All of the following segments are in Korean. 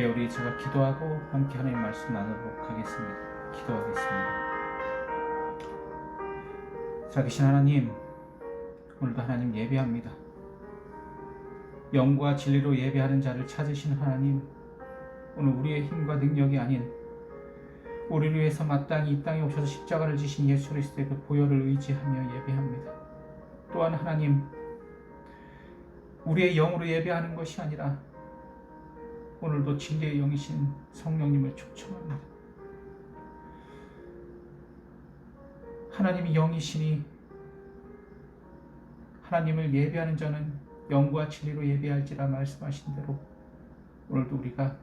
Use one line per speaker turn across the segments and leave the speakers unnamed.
우리 제가 기도하고 함께 하나님의 말씀 나누도록 하겠습니다. 기도하겠습니다. 살아계신 하나님, 오늘도 하나님 예배합니다. 영과 진리로 예배하는 자를 찾으신 하나님, 오늘 우리의 힘과 능력이 아닌 우리를 위해서 마땅히 이 땅에 오셔서 십자가를 지신 예수 그리스도의 그 보혈을 의지하며 예배합니다. 또한 하나님, 우리의 영으로 예배하는 것이 아니라 오늘도 진리의 영이신 성령님을 초청합니다. 하나님이 영이시니 하나님을 예배하는 자는 영과 진리로 예배할지라 말씀하신 대로 오늘도 우리가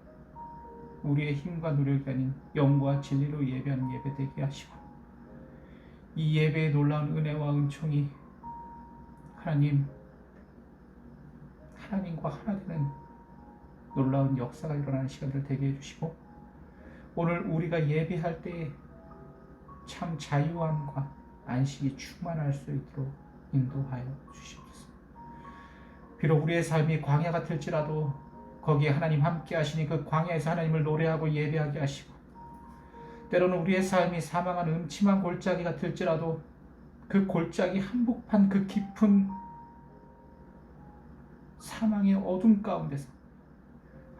우리의 힘과 노력이 아닌 영과 진리로 예배하는 예배 되게 하시고, 이 예배의 놀라운 은혜와 은총이 하나님과 하나 되는 놀라운 역사가 일어나는 시간들 되게 해주시고, 오늘 우리가 예배할 때에 참 자유함과 안식이 충만할 수 있도록 인도하여 주시옵소서. 비록 우리의 삶이 광야 같을지라도 거기에 하나님 함께 하시니 그 광야에서 하나님을 노래하고 예배하게 하시고, 때로는 우리의 삶이 사망한 음침한 골짜기 같을지라도 그 골짜기 한복판 그 깊은 사망의 어둠 가운데서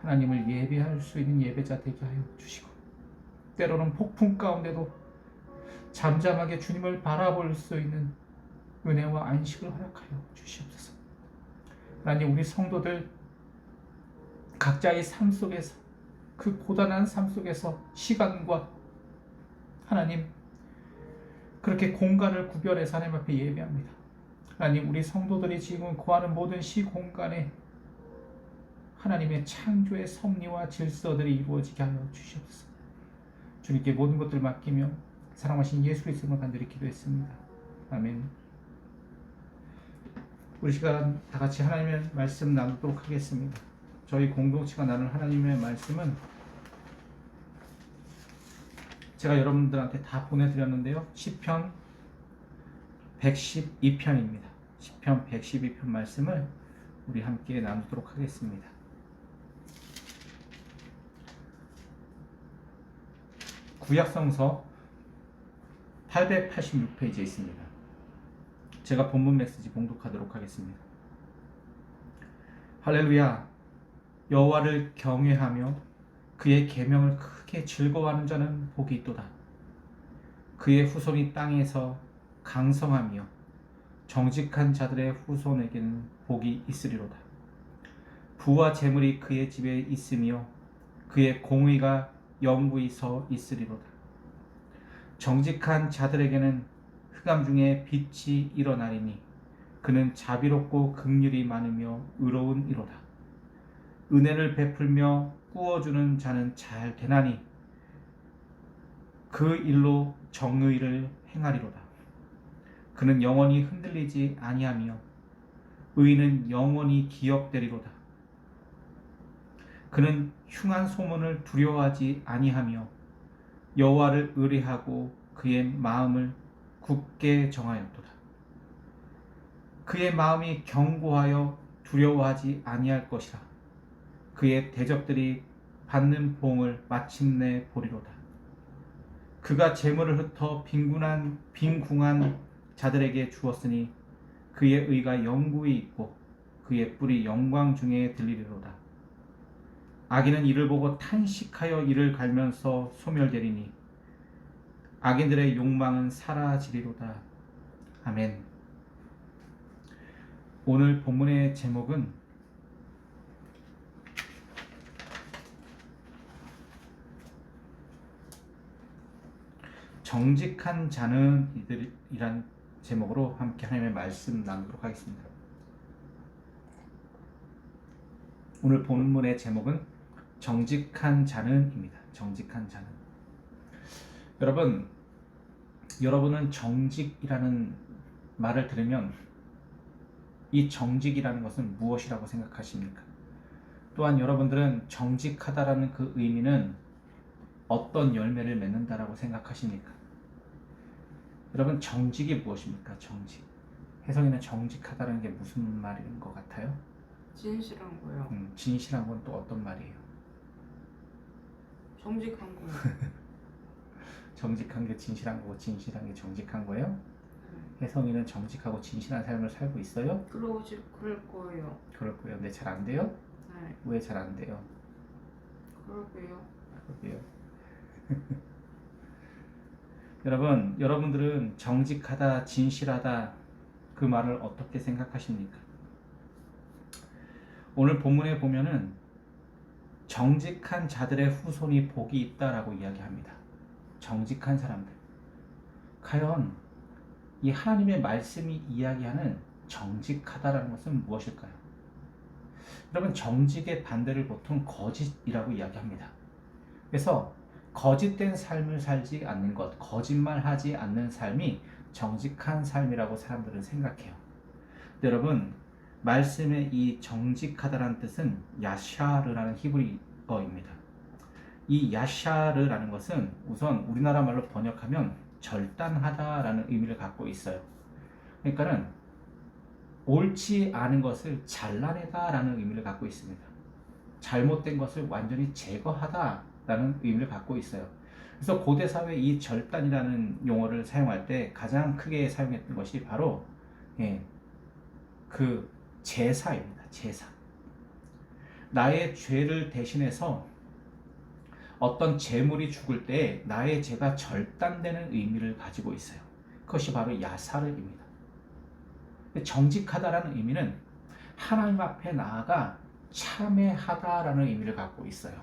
하나님을 예배할 수 있는 예배자 되게 하여 주시고, 때로는 폭풍 가운데도 잠잠하게 주님을 바라볼 수 있는 은혜와 안식을 허락하여 주시옵소서. 하나님, 우리 성도들 각자의 삶 속에서, 그 고단한 삶 속에서 시간과 하나님 그렇게 공간을 구별해서 하나님 앞에 예배합니다. 하나님, 우리 성도들이 지금 거하는 모든 시공간에 하나님의 창조의 섭리와 질서들이 이루어지게 하여 주시옵소서. 주님께 모든 것들을 맡기며 사랑하신 예수 그리스도로 간절히 기도했습니다. 아멘. 우리 시간 다 같이 하나님의 말씀 나누도록 하겠습니다. 저희 공동체가 나눌 하나님의 말씀은 제가 여러분들한테 다 보내드렸는데요, 시편 112편입니다. 시편 112편 말씀을 우리 함께 나누도록 하겠습니다. 구약성서 886페이지에 있습니다. 제가 본문 메시지 봉독하도록 하겠습니다. 할렐루야. 여호와를 경외하며 그의 계명을 크게 즐거워하는 자는 복이 있도다. 그의 후손이 땅에서 강성하며 정직한 자들의 후손에게는 복이 있으리로다. 부와 재물이 그의 집에 있으며 그의 공의가 영구히 서 있으리로다. 정직한 자들에게는 흑암 중에 빛이 일어나리니 그는 자비롭고 긍휼이 많으며 의로운 이로다. 은혜를 베풀며 꾸어주는 자는 잘 되나니 그 일로 정의를 행하리로다. 그는 영원히 흔들리지 아니하며 의인은 영원히 기억되리로다. 그는 흉한 소문을 두려워하지 아니하며 여호와를 의뢰하고 그의 마음을 굳게 정하였도다. 그의 마음이 견고하여 두려워하지 아니할 것이라. 그의 대적들이 받는 보응을 마침내 보리로다. 그가 재물을 흩어 빈궁한 자들에게 주었으니 그의 의가 영구히 있고 그의 뿔이 영광 중에 들리리로다. 악인은 이를 보고 탄식하여 이를 갈면서 소멸되리니 악인들의 욕망은 사라지리로다. 아멘. 오늘 본문의 제목은 정직한 자는 이들이란 제목으로 함께 하나님의 말씀 나누도록 하겠습니다. 오늘 본문의 제목은 정직한 자는입니다. 정직한 자는. 여러분은 정직이라는 말을 들으면 이 정직이라는 것은 무엇이라고 생각하십니까? 또한 여러분들은 정직하다라는 그 의미는 어떤 열매를 맺는다라고 생각하십니까? 여러분, 정직이 무엇입니까? 정직. 혜성이는 정직하다는 게 무슨 말인 것 같아요?
진실한 거요.
진실한 건 또 어떤 말이에요?
정직한 거.
정직한 게 진실한 거고 진실한 게 정직한 거예요?
네.
혜성이는 정직하고 진실한 삶을 살고 있어요?
그럴 거예요.
그럴 거예요. 근데 잘 안 돼요?
네.
왜 잘 안 돼요?
그러게요.
그러게요. 여러분들은 정직하다, 진실하다 그 말을 어떻게 생각하십니까? 오늘 본문에 보면은 정직한 자들의 후손이 복이 있다라고 이야기합니다. 정직한 사람들. 과연 이 하나님의 말씀이 이야기하는 정직하다라는 것은 무엇일까요? 여러분, 정직의 반대를 보통 거짓이라고 이야기합니다. 그래서 거짓된 삶을 살지 않는 것, 거짓말하지 않는 삶이 정직한 삶이라고 사람들은 생각해요. 여러분, 말씀의 이 정직하다라는 뜻은 야샤르라는 히브리어입니다. 이 야샤르라는 것은 우선 우리나라 말로 번역하면 절단하다라는 의미를 갖고 있어요. 그러니까는 옳지 않은 것을 잘라내다라는 의미를 갖고 있습니다. 잘못된 것을 완전히 제거하다라는 의미를 갖고 있어요. 그래서 고대 사회 이 절단이라는 용어를 사용할 때 가장 크게 사용했던 것이 바로 그 제사입니다. 제사. 나의 죄를 대신해서 어떤 재물이 죽을 때 나의 죄가 절단되는 의미를 가지고 있어요. 그것이 바로 야사르입니다. 정직하다라는 의미는 하나님 앞에 나아가 참회하다라는 의미를 갖고 있어요.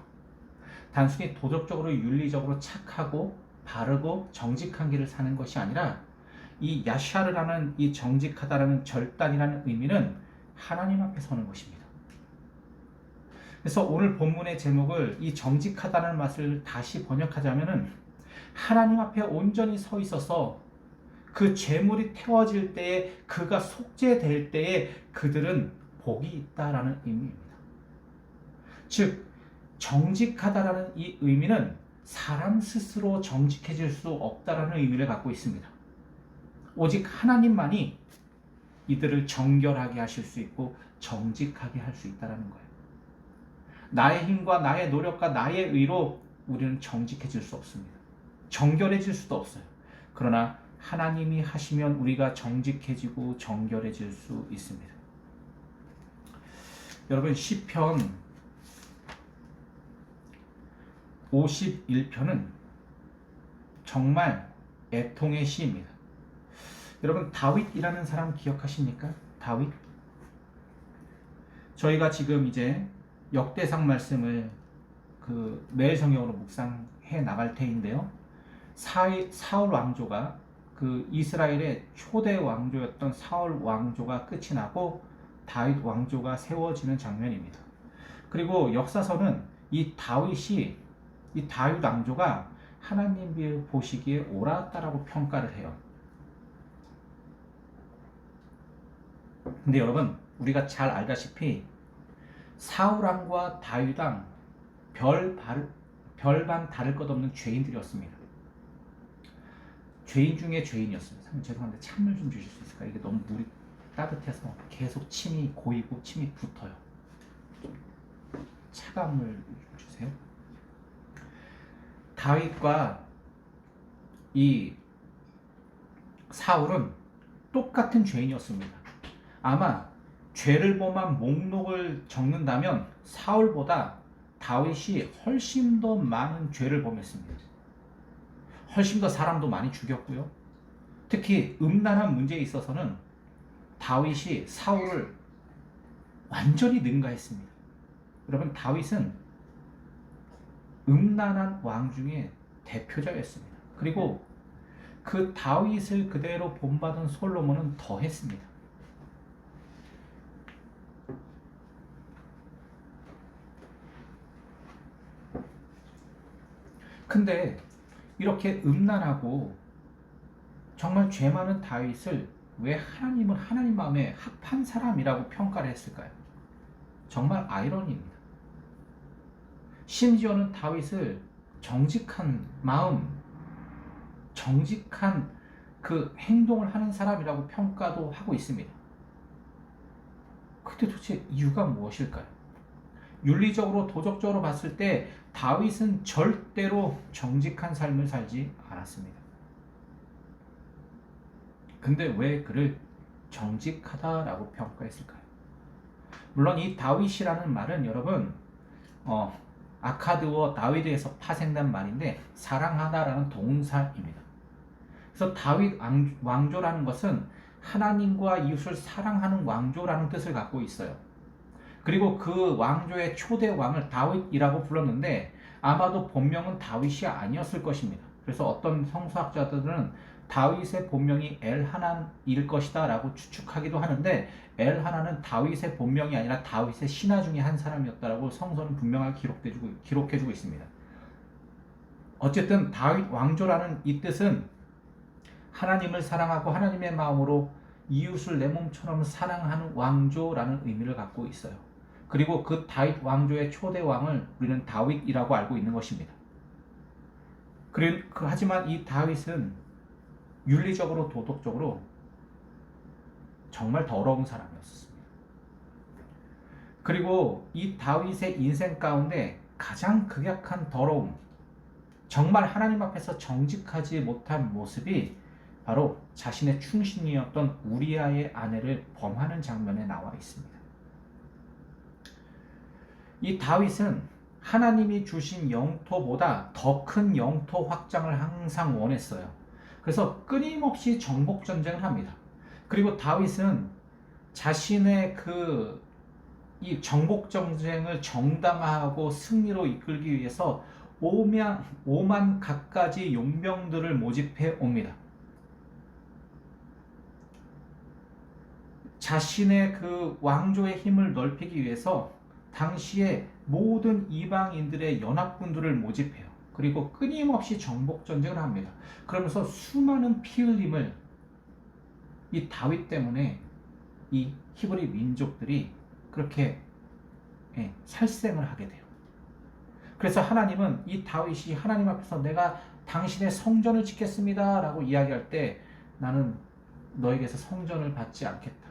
단순히 도덕적으로 윤리적으로 착하고 바르고 정직한 길을 사는 것이 아니라 이 야샤르라는 이 정직하다라는 절단이라는 의미는 하나님 앞에 서는 것입니다. 그래서 오늘 본문의 제목을 이 정직하다는 맛을 다시 번역하자면은 하나님 앞에 온전히 서 있어서 그 죄물이 태워질 때에 그가 속죄될 때에 그들은 복이 있다라는 의미입니다. 즉 정직하다라는 이 의미는 사람 스스로 정직해질 수 없다라는 의미를 갖고 있습니다. 오직 하나님만이 이들을 정결하게 하실 수 있고 정직하게 할 수 있다라는 거예요. 나의 힘과 나의 노력과 나의 의로 우리는 정직해질 수 없습니다. 정결해질 수도 없어요. 그러나 하나님이 하시면 우리가 정직해지고 정결해질 수 있습니다. 여러분, 시편 51편은 정말 애통의 시입니다. 여러분, 다윗이라는 사람 기억하십니까? 다윗? 저희가 지금 이제 역대상 말씀을 매일 성경으로 묵상해 나갈 테인데요. 사울 왕조가 그 이스라엘의 초대 왕조였던 사울 왕조가 끝이 나고 다윗 왕조가 세워지는 장면입니다. 그리고 역사서는 이 다윗 왕조가 하나님 보시기에 옳았다라고 평가를 해요. 근데 여러분, 우리가 잘 알다시피 사울왕과 다윗왕 별반 다를 것 없는 죄인들이었습니다. 죄인 중에 죄인이었습니다. 죄송한데 찬물 좀 주실 수 있을까요? 이게 너무 물이 따뜻해서 계속 침이 고이고 침이 붙어요. 차가운 물 주세요. 다윗과 이 사울은 똑같은 죄인이었습니다. 아마 죄를 범한 목록을 적는다면 사울보다 다윗이 훨씬 더 많은 죄를 범했습니다. 훨씬 더 사람도 많이 죽였고요. 특히 음란한 문제에 있어서는 다윗이 사울을 완전히 능가했습니다. 여러분, 다윗은 음란한 왕 중에 대표자였습니다. 그리고 그 다윗을 그대로 본받은 솔로몬은 더했습니다. 근데 이렇게 음란하고 정말 죄 많은 다윗을 왜 하나님은 하나님 마음에 합한 사람이라고 평가를 했을까요? 정말 아이러니입니다. 심지어는 다윗을 정직한 마음, 정직한 그 행동을 하는 사람이라고 평가도 하고 있습니다. 그때 도대체 이유가 무엇일까요? 윤리적으로 도덕적으로 봤을 때 다윗은 절대로 정직한 삶을 살지 않았습니다. 근데 왜 그를 정직하다라고 평가했을까요? 물론 이 다윗이라는 말은 여러분 아카드와 다윗에서 파생된 말인데 사랑하다라는 동사입니다. 그래서 다윗 왕조라는 것은 하나님과 이웃을 사랑하는 왕조라는 뜻을 갖고 있어요. 그리고 그 왕조의 초대 왕을 다윗이라고 불렀는데 아마도 본명은 다윗이 아니었을 것입니다. 그래서 어떤 성서학자들은 다윗의 본명이 엘하난일 것이다 라고 추측하기도 하는데 엘하난은 다윗의 본명이 아니라 다윗의 신하 중에 한 사람이었다라고 성서는 분명하게 기록해주고 있습니다. 어쨌든 다윗 왕조라는 이 뜻은 하나님을 사랑하고 하나님의 마음으로 이웃을 내 몸처럼 사랑하는 왕조라는 의미를 갖고 있어요. 그리고 그 다윗 왕조의 초대 왕을 우리는 다윗이라고 알고 있는 것입니다. 하지만 이 다윗은 윤리적으로 도덕적으로 정말 더러운 사람이었습니다. 그리고 이 다윗의 인생 가운데 가장 극약한 더러움, 정말 하나님 앞에서 정직하지 못한 모습이 바로 자신의 충신이었던 우리아의 아내를 범하는 장면에 나와 있습니다. 이 다윗은 하나님이 주신 영토보다 더 큰 영토 확장을 항상 원했어요. 그래서 끊임없이 정복 전쟁을 합니다. 그리고 다윗은 자신의 이 정복 전쟁을 정당화하고 승리로 이끌기 위해서 5만 갖가지 용병들을 모집해 옵니다. 자신의 그 왕조의 힘을 넓히기 위해서 당시에 모든 이방인들의 연합군들을 모집해요. 그리고 끊임없이 정복 전쟁을 합니다. 그러면서 수많은 피 흘림을 이 다윗 때문에 이 히브리 민족들이 그렇게 살생을 하게 돼요. 그래서 하나님은 이 다윗이 하나님 앞에서 내가 당신의 성전을 짓겠습니다 라고 이야기할 때 나는 너에게서 성전을 받지 않겠다.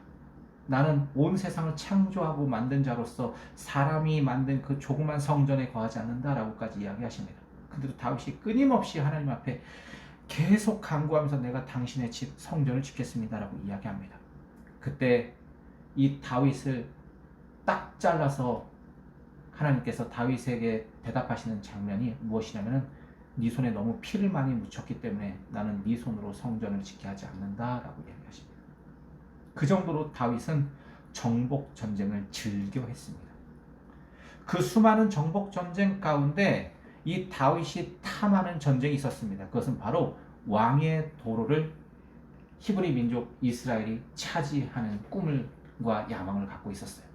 나는 온 세상을 창조하고 만든 자로서 사람이 만든 그 조그만 성전에 거하지 않는다라고까지 이야기하십니다. 근데도 다윗이 끊임없이 하나님 앞에 계속 간구하면서 내가 당신의 집 성전을 짓겠습니다라고 이야기합니다. 그때 이 다윗을 딱 잘라서 하나님께서 다윗에게 대답하시는 장면이 무엇이냐면은 네 손에 너무 피를 많이 묻혔기 때문에 나는 네 손으로 성전을 짓게 하지 않는다라고 이야기하십니다. 그 정도로 다윗은 정복 전쟁을 즐겨 했습니다. 그 수많은 정복 전쟁 가운데 이 다윗이 탐하는 전쟁이 있었습니다. 그것은 바로 왕의 도로를 히브리 민족 이스라엘이 차지하는 꿈과 야망을 갖고 있었어요.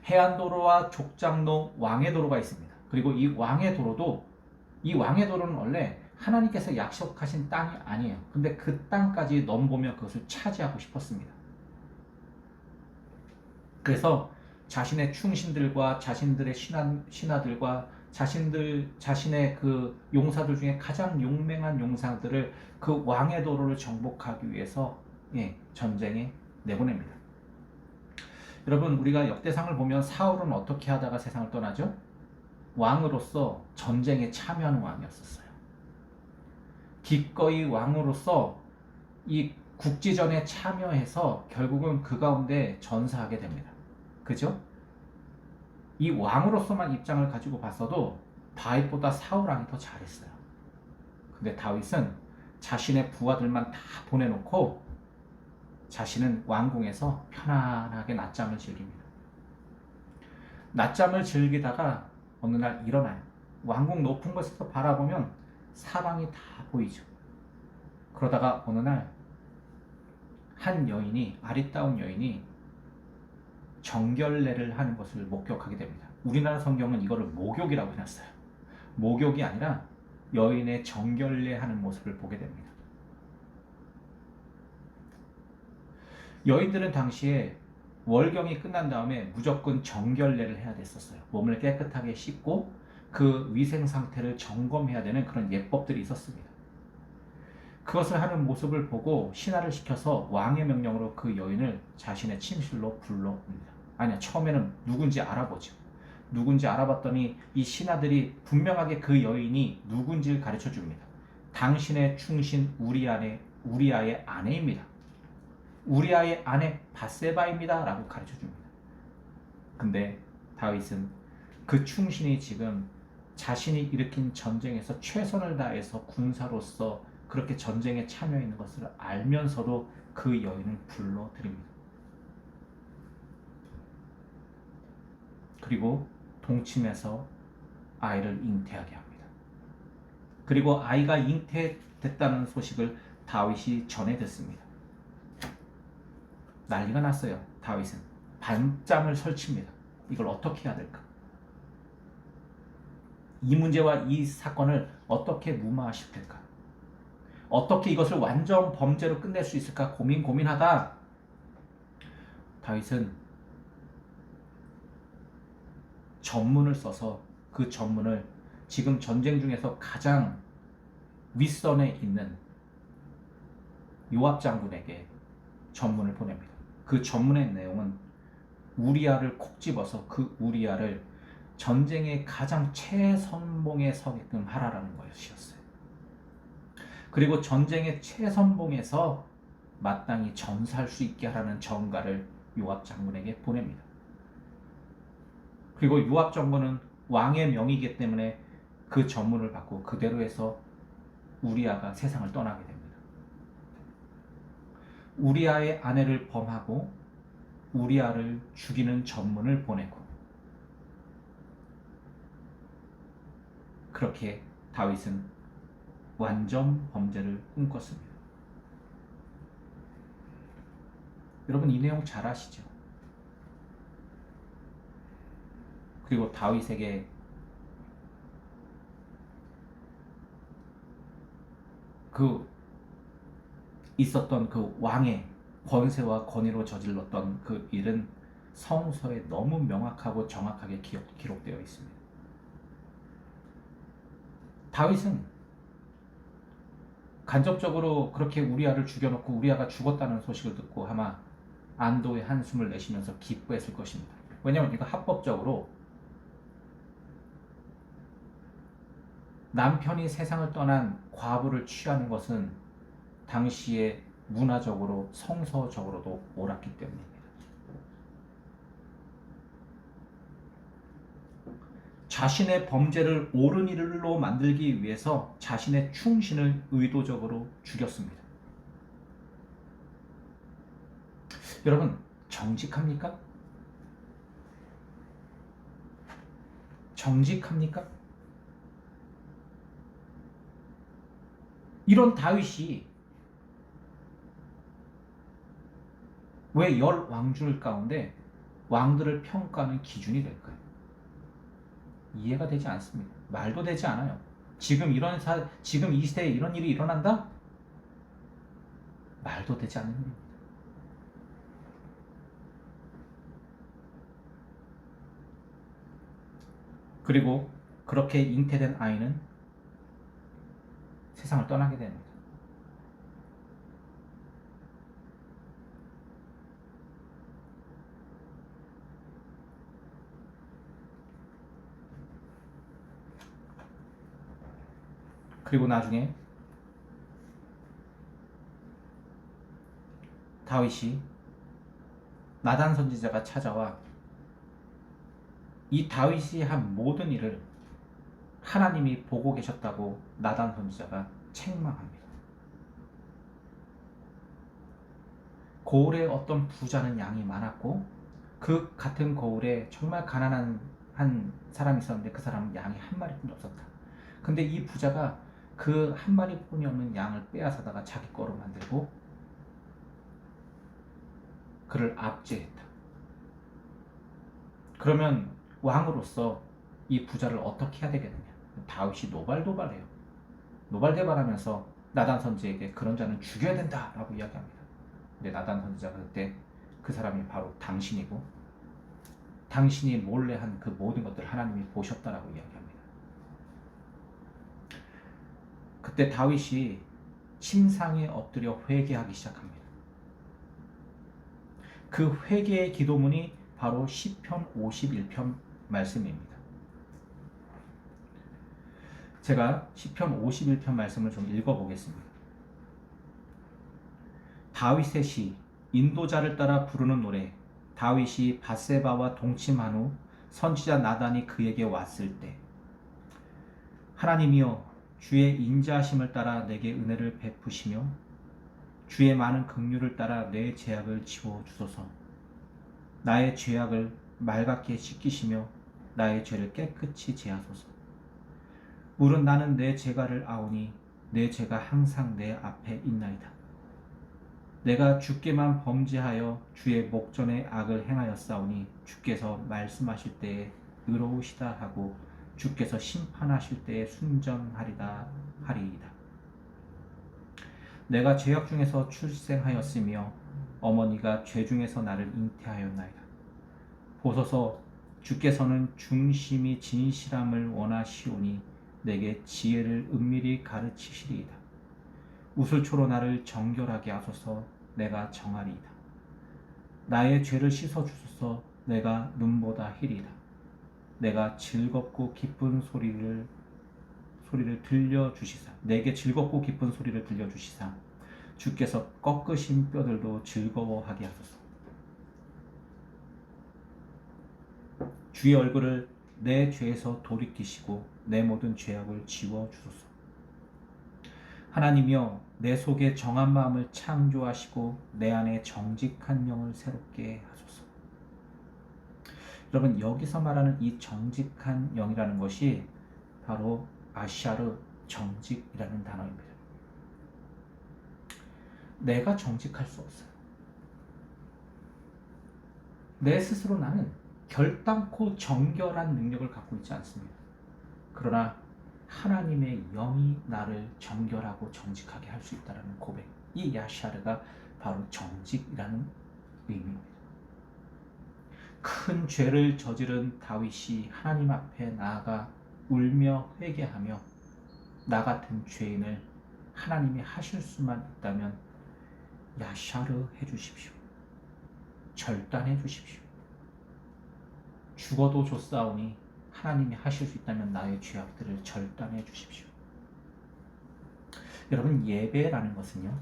해안도로와 족장로 왕의 도로가 있습니다. 그리고 이 왕의 도로는 원래 하나님께서 약속하신 땅이 아니에요. 근데 그 땅까지 넘보며 그것을 차지하고 싶었습니다. 그래서 자신의 충신들과 자신들의 신하들과 자신의 그 용사들 중에 가장 용맹한 용사들을 그 왕의 도로를 정복하기 위해서 전쟁에 내보냅니다. 여러분, 우리가 역대상을 보면 사울은 어떻게 하다가 세상을 떠나죠? 왕으로서 전쟁에 참여하는 왕이었었어요. 기꺼이 왕으로서 이 국지전에 참여해서 결국은 그 가운데 전사하게 됩니다. 그죠? 이 왕으로서만 입장을 가지고 봤어도 다윗보다 사울 왕이 더 잘했어요. 근데 다윗은 자신의 부하들만 다 보내놓고 자신은 왕궁에서 편안하게 낮잠을 즐깁니다. 낮잠을 즐기다가 어느 날 일어나요. 왕궁 높은 곳에서 바라보면 사방이 다 보이죠. 그러다가 어느 날 한 여인이, 아리따운 여인이 정결례를 하는 것을 목격하게 됩니다. 우리나라 성경은 이거를 목욕이라고 해놨어요. 목욕이 아니라 여인의 정결례 하는 모습을 보게 됩니다. 여인들은 당시에 월경이 끝난 다음에 무조건 정결례를 해야 됐었어요. 몸을 깨끗하게 씻고 그 위생 상태를 점검해야 되는 그런 예법들이 있었습니다. 그것을 하는 모습을 보고 신하를 시켜서 왕의 명령으로 그 여인을 자신의 침실로 불러옵니다. 아니야, 처음에는 누군지 알아보죠. 누군지 알아봤더니 이 신하들이 분명하게 그 여인이 누군지를 가르쳐 줍니다. 당신의 충신 우리아의 아내입니다. 우리아의 아내 바세바입니다. 라고 가르쳐 줍니다. 근데 다윗은 그 충신이 지금 자신이 일으킨 전쟁에서 최선을 다해서 군사로서 그렇게 전쟁에 참여했는 것을 알면서도 그 여인을 불러들입니다. 그리고 동침해서 아이를 잉태하게 합니다. 그리고 아이가 잉태됐다는 소식을 다윗이 전해 듣습니다. 난리가 났어요. 다윗은 반장을 설칩니다. 이걸 어떻게 해야 될까? 이 문제와 이 사건을 어떻게 무마하실 텐가? 어떻게 이것을 완전 범죄로 끝낼 수 있을까 고민하다 다윗은 전문을 써서 그 전문을 지금 전쟁 중에서 가장 윗선에 있는 요압 장군에게 전문을 보냅니다. 그 전문의 내용은 우리아를 콕 집어서 그 우리아를 전쟁의 가장 최선봉에 서게끔 하라라는 것이었어요. 그리고 전쟁의 최선봉에서 마땅히 전사할 수 있게 하라는 전가를 요압 장군에게 보냅니다. 그리고 요압 장군은 왕의 명이기 때문에 그 전문을 받고 그대로 해서 우리아가 세상을 떠나게 됩니다. 우리아의 아내를 범하고 우리아를 죽이는 전문을 보내고 그렇게 다윗은 완전 범죄를 꿈꿨습니다. 여러분 이 내용 잘 아시죠? 그리고 다윗에게 그 있었던 그 왕의 권세와 권위로 저질렀던 그 일은 성서에 너무 명확하고 정확하게 기록되어 있습니다. 다윗은 간접적으로 그렇게 우리아를 죽여놓고 우리아가 죽었다는 소식을 듣고 아마 안도의 한숨을 내쉬면서 기뻐했을 것입니다. 왜냐하면 이거 합법적으로 남편이 세상을 떠난 과부를 취하는 것은 당시에 문화적으로 성서적으로도 옳았기 때문입니다. 자신의 범죄를 옳은 일로 만들기 위해서 자신의 충신을 의도적으로 죽였습니다. 여러분 정직합니까? 정직합니까? 이런 다윗이 왜 10왕줄 가운데 왕들을 평가하는 기준이 될까요? 이해가 되지 않습니다. 말도 되지 않아요. 지금 지금 이 시대에 이런 일이 일어난다? 말도 되지 않는 일입니다. 그리고 그렇게 잉태된 아이는 세상을 떠나게 됩니다. 그리고 나중에 다윗이 나단 선지자가 찾아와 이 다윗이 한 모든 일을 하나님이 보고 계셨다고 나단 선지자가 책망합니다. 고을에 어떤 부자는 양이 많았고 그 같은 고을에 정말 가난한 한 사람이 있었는데 그 사람은 양이 한 마리뿐이 없었다. 근데 이 부자가 그 한 마리뿐이 없는 양을 빼앗아다가 자기 거로 만들고 그를 압제했다. 그러면 왕으로서 이 부자를 어떻게 해야 되겠느냐? 다윗이 노발대발해요. 노발대발하면서 나단 선지에게 그런 자는 죽여야 된다라고 이야기합니다. 근데 나단 선지자가 그때 그 사람이 바로 당신이고 당신이 몰래 한 그 모든 것들을 하나님이 보셨다라고 이야기합니다. 그때 다윗이 침상에 엎드려 회개하기 시작합니다. 그 회개의 기도문이 바로 시편 51편 말씀입니다. 제가 시편 51편 말씀을 좀 읽어보겠습니다. 다윗의 시, 인도자를 따라 부르는 노래. 다윗이 밧세바와 동침한 후 선지자 나단이 그에게 왔을 때, 하나님이여 주의 인자하심을 따라 내게 은혜를 베푸시며 주의 많은 긍휼을 따라 내 죄악을 지워 주소서. 나의 죄악을 맑게 씻기시며 나의 죄를 깨끗이 제하소서. 물은 나는 내 죄가를 아오니 내 죄가 항상 내 앞에 있나이다. 내가 주께만 범죄하여 주의 목전에 악을 행하였사오니 주께서 말씀하실 때에 의로우시다 하고 주께서 심판하실 때에 순전하리다 하리이다. 내가 죄악 중에서 출생하였으며 어머니가 죄 중에서 나를 잉태하였나이다. 보소서, 주께서는 중심이 진실함을 원하시오니 내게 지혜를 은밀히 가르치시리이다. 우슬초로 나를 정결하게 하소서. 내가 정하리이다. 나의 죄를 씻어 주소서. 내가 눈보다 희리이다. 내가 즐겁고 기쁜 소리를 들려주시사. 내게 즐겁고 기쁜 소리를 들려주시사. 주께서 꺾으신 뼈들도 즐거워하게 하소서. 주의 얼굴을 내 죄에서 돌이키시고 내 모든 죄악을 지워주소서. 하나님이여 내 속에 정한 마음을 창조하시고 내 안에 정직한 영을 새롭게 하소서. 여러분, 여기서 말하는 이 정직한 영이라는 것이 바로 아샤르, 정직이라는 단어입니다. 내가 정직할 수 없어요. 내 스스로 나는 결단코 정결한 능력을 갖고 있지 않습니다. 그러나 하나님의 영이 나를 정결하고 정직하게 할 수 있다는 고백, 이 야샤르가 바로 정직이라는 의미입니다. 큰 죄를 저지른 다윗이 하나님 앞에 나아가 울며 회개하며 나 같은 죄인을 하나님이 하실 수만 있다면 야샤르 해주십시오. 절단해 주십시오. 죽어도 좋사오니 하나님이 하실 수 있다면 나의 죄악들을 절단해 주십시오. 여러분, 예배라는 것은요,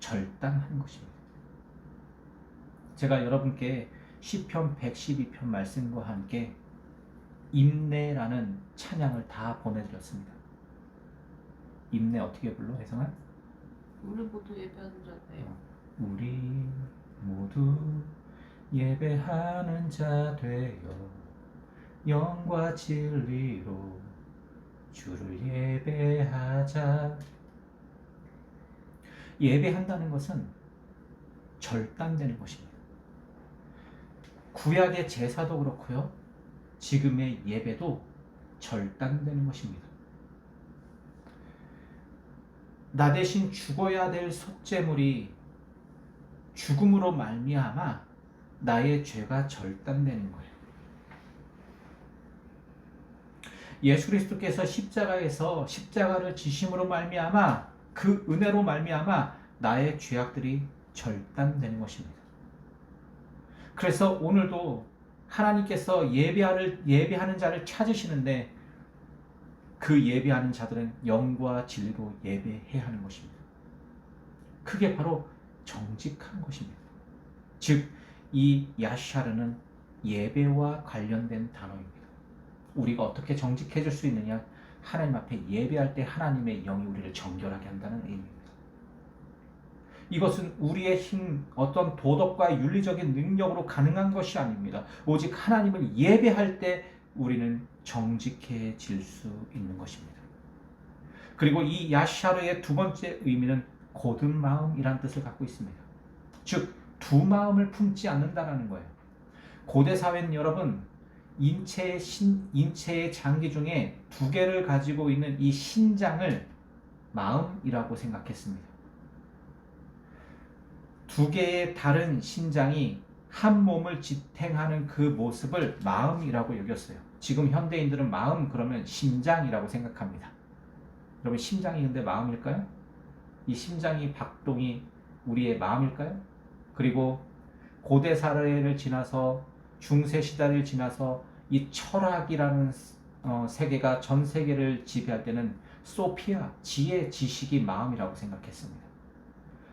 절단하는 것입니다. 제가 여러분께 시편 112편 말씀과 함께 임내라는 찬양을 다 보내드렸습니다. 임내 어떻게 불러, 혜성아?
우리 모두 예배하는 자예요.
우리 모두 예배하는 자 되어 영과 진리로 주를 예배하자. 예배한다는 것은 절단되는 것입니다. 구약의 제사도 그렇고요, 지금의 예배도 절단되는 것입니다. 나 대신 죽어야 될 속죄물이 죽음으로 말미암아 나의 죄가 절단되는 거예요. 예수 그리스도께서 십자가에서 십자가를 지심으로 말미암아, 그 은혜로 말미암아 나의 죄악들이 절단되는 것입니다. 그래서 오늘도 하나님께서 예배하는 자를 찾으시는데 그 예배하는 자들은 영과 진리로 예배해야 하는 것입니다. 그게 바로 정직한 것입니다. 즉, 이 야샤르는 예배와 관련된 단어입니다. 우리가 어떻게 정직해질 수 있느냐? 하나님 앞에 예배할 때 하나님의 영이 우리를 정결하게 한다는 의미입니다. 이것은 우리의 힘, 어떤 도덕과 윤리적인 능력으로 가능한 것이 아닙니다. 오직 하나님을 예배할 때 우리는 정직해질 수 있는 것입니다. 그리고 이 야샤르의 두 번째 의미는 곧은 마음이라는 뜻을 갖고 있습니다. 즉, 두 마음을 품지 않는다라는 거예요. 고대 사회는 여러분, 인체의 장기 중에 두 개를 가지고 있는 이 신장을 마음이라고 생각했습니다. 두 개의 다른 신장이 한 몸을 지탱하는 그 모습을 마음이라고 여겼어요. 지금 현대인들은 마음 그러면 심장이라고 생각합니다. 여러분, 심장이 근데 마음일까요? 이 심장이 박동이 우리의 마음일까요? 그리고 고대 사회를 지나서 중세 시대를 지나서 이 철학이라는 세계가 전 세계를 지배할 때는 소피아, 지혜, 지식이 마음이라고 생각했습니다.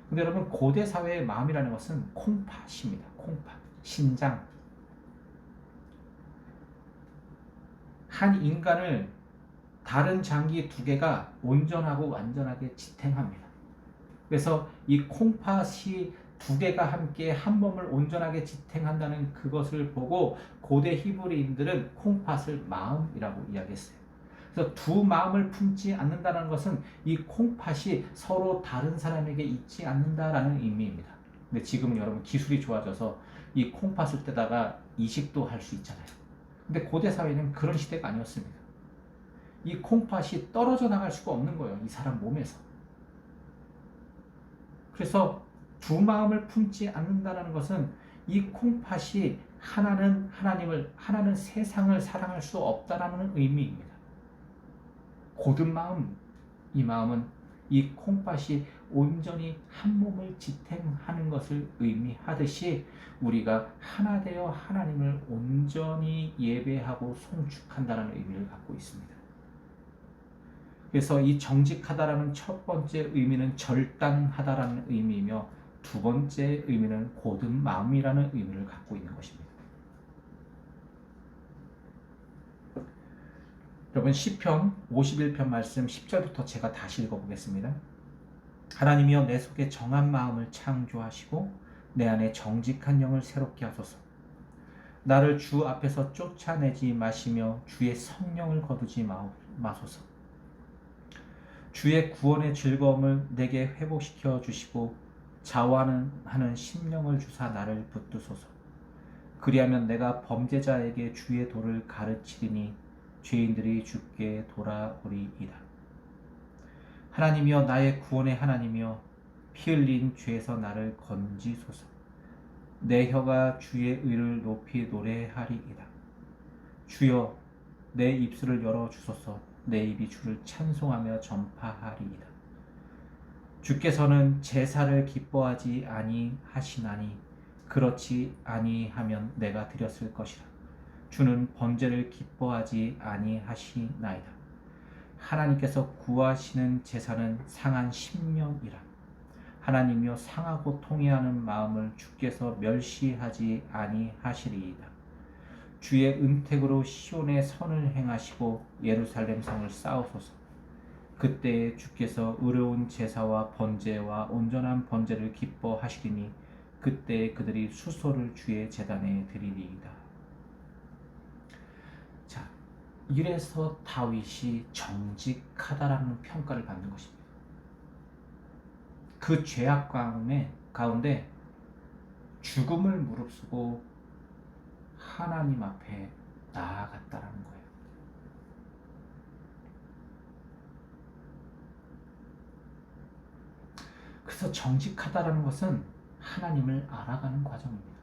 근데 여러분, 고대 사회의 마음이라는 것은 콩팥입니다. 콩팥, 신장. 한 인간을 다른 장기 두 개가 온전하고 완전하게 지탱합니다. 그래서 이 콩팥이 두 개가 함께 한 몸을 온전하게 지탱한다는 그것을 보고 고대 히브리인들은 콩팥을 마음이라고 이야기했어요. 그래서 두 마음을 품지 않는다는 것은 이 콩팥이 서로 다른 사람에게 있지 않는다라는 의미입니다. 근데 지금은 여러분 기술이 좋아져서 이 콩팥을 떼다가 이식도 할 수 있잖아요. 근데 고대 사회는 그런 시대가 아니었습니다. 이 콩팥이 떨어져 나갈 수가 없는 거예요. 이 사람 몸에서. 그래서 두 마음을 품지 않는다는 것은 이 콩팥이 하나는 하나님을, 하나는 세상을 사랑할 수 없다라는 의미입니다. 고든 마음, 이 마음은 이 콩팥이 온전히 한 몸을 지탱하는 것을 의미하듯이 우리가 하나 되어 하나님을 온전히 예배하고 송축한다는 의미를 갖고 있습니다. 그래서 이 정직하다라는 첫 번째 의미는 절단하다라는 의미이며 두 번째 의미는 고든 마음이라는 의미를 갖고 있는 것입니다. 여러분, 시편 51편 말씀 10절부터 제가 다시 읽어보겠습니다. 하나님이여, 내 속에 정한 마음을 창조하시고 내 안에 정직한 영을 새롭게 하소서. 나를 주 앞에서 쫓아내지 마시며 주의 성령을 거두지 마소서. 주의 구원의 즐거움을 내게 회복시켜 주시고 자원하는 심령을 주사 나를 붙드소서. 그리하면 내가 범죄자에게 주의 도를 가르치리니 죄인들이 주께 돌아오리이다. 하나님이여, 나의 구원의 하나님이여, 피 흘린 죄에서 나를 건지소서. 내 혀가 주의 의를 높이 노래하리이다. 주여, 내 입술을 열어 주소서. 내 입이 주를 찬송하며 전파하리이다. 주께서는 제사를 기뻐하지 아니하시나니 그렇지 아니하면 내가 드렸을 것이라. 주는 번제를 기뻐하지 아니하시나이다. 하나님께서 구하시는 제사는 상한 심령이라. 하나님이여, 상하고 통회하는 마음을 주께서 멸시하지 아니하시리이다. 주의 은택으로 시온의 선을 행하시고 예루살렘 성을 쌓으소서. 그때에 주께서 의로운 제사와 번제와 온전한 번제를 기뻐하시리니 그때에 그들이 수소를 주의 제단에 드리리이다. 자, 이래서 다윗이 정직하다라는 평가를 받는 것입니다. 그 죄악 가운데 죽음을 무릅쓰고 하나님 앞에 나아갔다라는 거예요. 그래서 정직하다라는 것은 하나님을 알아가는 과정입니다.